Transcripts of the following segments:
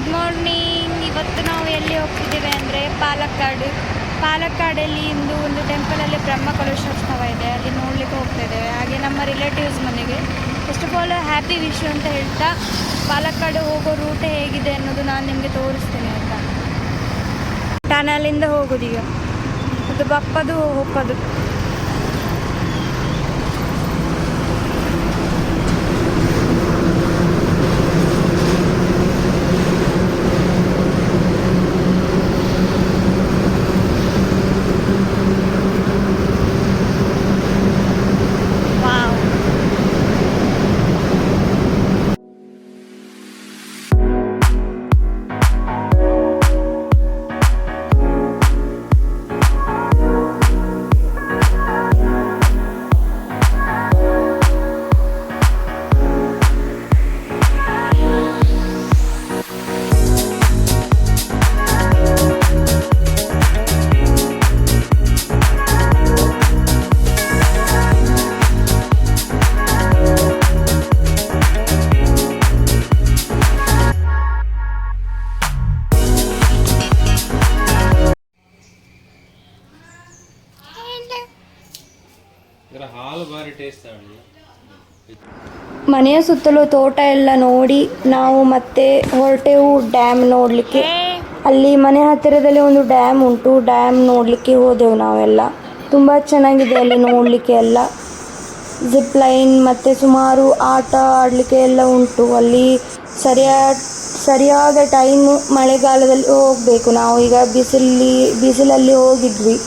Good morning. ಇವತ್ತು ನಾವು ಎಲ್ಲಿ ಹೋಗ್ತಿದ್ದೇವೆ ಅಂದರೆ ಪಾಲಕ್ಕಾಡಲ್ಲಿ ಇಂದು ಒಂದು ಟೆಂಪಲಲ್ಲಿ ಬ್ರಹ್ಮ ಕಲಶೋತ್ಸವ ಇದೆ, ಅಲ್ಲಿ ನೋಡಲಿಕ್ಕೆ ಹೋಗ್ತಿದ್ದೇವೆ. ಹಾಗೆ ನಮ್ಮ ರಿಲೇಟಿವ್ಸ್ ಮನೆಗೆ. First of all happy wish ಅಂತ ಹೇಳ್ತಾ ಪಾಲಕ್ಕಾಡು ಹೋಗೋ ರೂಟ್ ಹೇಗಿದೆ ಅನ್ನೋದು ನಾನು ನಿಮಗೆ ತೋರಿಸ್ತೇನೆ ಆಯಿತಾ. ಟನಲಿಂದ ಹೋಗೋದು ಈಗ, ಅದು ಬಪ್ಪದು ಹೋಗೋದು. ಮನೆಯ ಸುತ್ತಲೂ ತೋಟ ಎಲ್ಲ ನೋಡಿ ನಾವು ಮತ್ತೆ ಹೊರಟೆವು ಡ್ಯಾಮ್ ನೋಡಲಿಕ್ಕೆ. ಅಲ್ಲಿ ಮನೆ ಹತ್ತಿರದಲ್ಲಿ ಒಂದು ಡ್ಯಾಮ್ ಉಂಟು, ಡ್ಯಾಮ್ ನೋಡಲಿಕ್ಕೆ ಹೋದೆವು ನಾವೆಲ್ಲ. ತುಂಬ ಚೆನ್ನಾಗಿದೆ ಅಲ್ಲಿ ನೋಡಲಿಕ್ಕೆ ಎಲ್ಲ. ಜಿಪ್ ಲೈನ್ ಮತ್ತು ಸುಮಾರು ಆಟ ಆಡಲಿಕ್ಕೆ ಎಲ್ಲ ಉಂಟು ಅಲ್ಲಿ. ಸರಿಯಾದ ಟೈಮು ಮಳೆಗಾಲದಲ್ಲಿ ಹೋಗಬೇಕು. ನಾವು ಈಗ ಬಿಸಿಲಲ್ಲಿ ಹೋಗಿದ್ವಿ.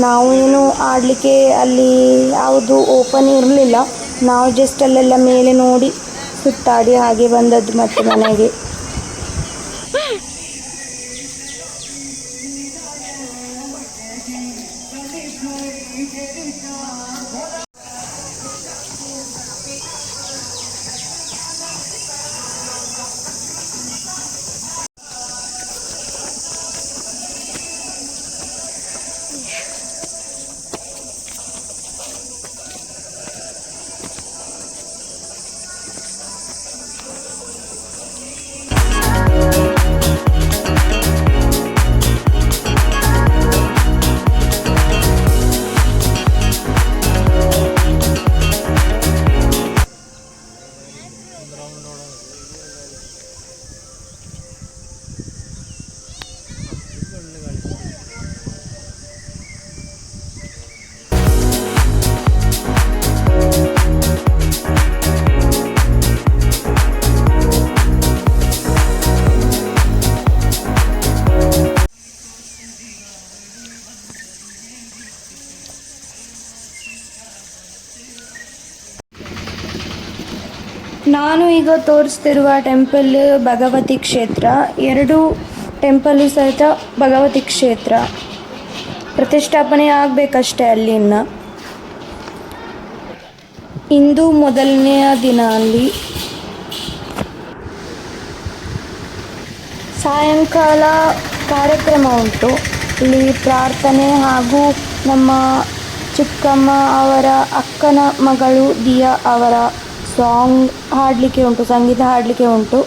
ನಾವು ಏನು ಆಡಲಿಕ್ಕೆ ಅಲ್ಲಿ ಯಾವುದು ಓಪನ್ ಇರಲಿಲ್ಲ. ನಾವು ಜಸ್ಟ್ ಅಲ್ಲೆಲ್ಲ ಮೇಲೆ ನೋಡಿ ಸುತ್ತಾಡಿ ಹಾಗೆ ಬಂದದ್ದು ಮತ್ತೆ ಮನೆಗೆ. ನಾನು ಈಗ ತೋರಿಸ್ತಿರುವ ಟೆಂಪಲ್ ಭಗವತಿ ಕ್ಷೇತ್ರ. ಎರಡು ಟೆಂಪಲ್ಲು ಸಹಿತ ಭಗವತಿ ಕ್ಷೇತ್ರ. ಪ್ರತಿಷ್ಠಾಪನೆ ಆಗಬೇಕಷ್ಟೇ ಅಲ್ಲಿ. ಇಂದು ಮೊದಲನೆಯ ದಿನ. ಅಲ್ಲಿ ಸಾಯಂಕಾಲ ಕಾರ್ಯಕ್ರಮ ಉಂಟು. ಇಲ್ಲಿ ಪ್ರಾರ್ಥನೆ ಹಾಗೂ ನಮ್ಮ ಚಿಕ್ಕಮ್ಮ ಅವರ ಅಕ್ಕನ ಮಗಳು ದಿಯಾ ಅವರ ಸಾಂಗ್ ಹಾಡಲಿಕ್ಕೆ ಉಂಟು, ಸಂಗೀತ ಹಾಡಲಿಕ್ಕೆ ಉಂಟು.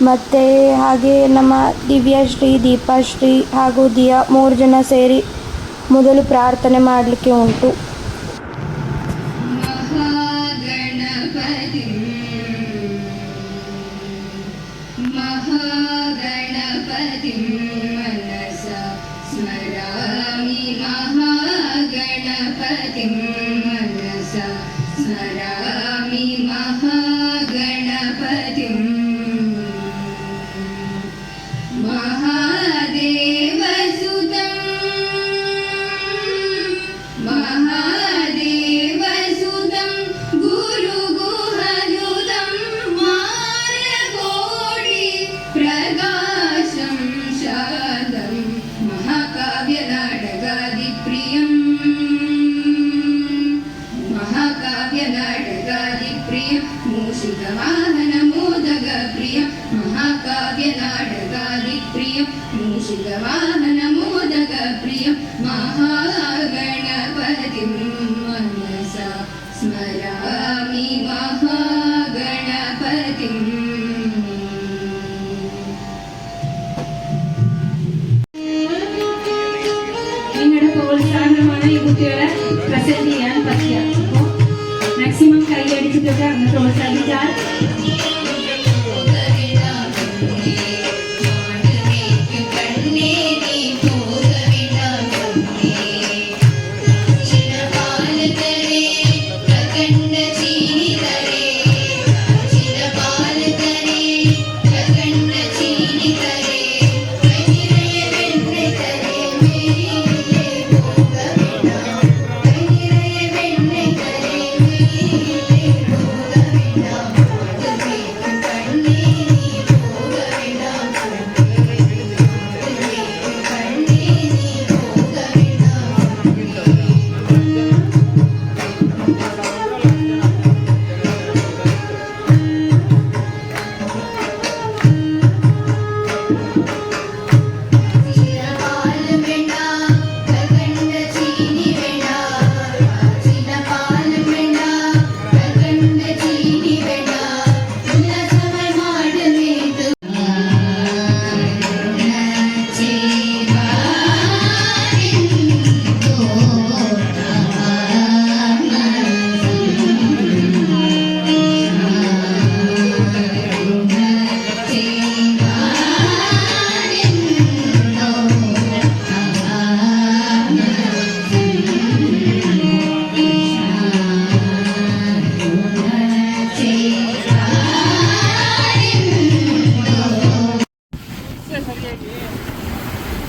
ಮತ್ತು ಹಾಗೆ ನಮ್ಮ ದಿವ್ಯಶ್ರೀ, ದೀಪಾಶ್ರೀ ಹಾಗೂ ದಿಯಾ 3 ಜನ ಸೇರಿ ಮೊದಲು ಪ್ರಾರ್ಥನೆ ಮಾಡಲಿಕ್ಕೆ ಉಂಟು.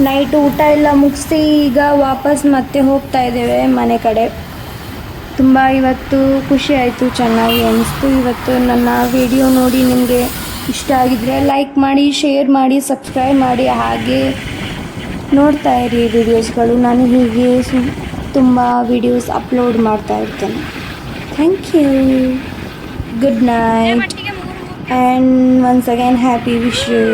ನೈಟ್ ಊಟ ಎಲ್ಲ ಮುಗಿಸಿ ಈಗ ವಾಪಸ್ ಮತ್ತೆ ಹೋಗ್ತಾ ಇದ್ದೇವೆ ಮನೆ ಕಡೆ. ತುಂಬ ಇವತ್ತು ಖುಷಿ ಆಯಿತು, ಚೆನ್ನಾಗಿ ಅನಿಸ್ತು. ಇವತ್ತು ನನ್ನ ವಿಡಿಯೋ ನೋಡಿ ನಿಮಗೆ ಇಷ್ಟ ಆಗಿದರೆ ಲೈಕ್ ಮಾಡಿ, ಶೇರ್ ಮಾಡಿ, ಸಬ್ಸ್ಕ್ರೈಬ್ ಮಾಡಿ. ಹಾಗೆ ನೋಡ್ತಾ ಇರಿ ವಿಡಿಯೋಸ್ಗಳು. ನಾನು ಹೀಗೆ ತುಂಬ ವಿಡಿಯೋಸ್ ಅಪ್ಲೋಡ್ ಮಾಡ್ತಾ ಇರ್ತೇನೆ. Thank you, good night, and once again happy wish you.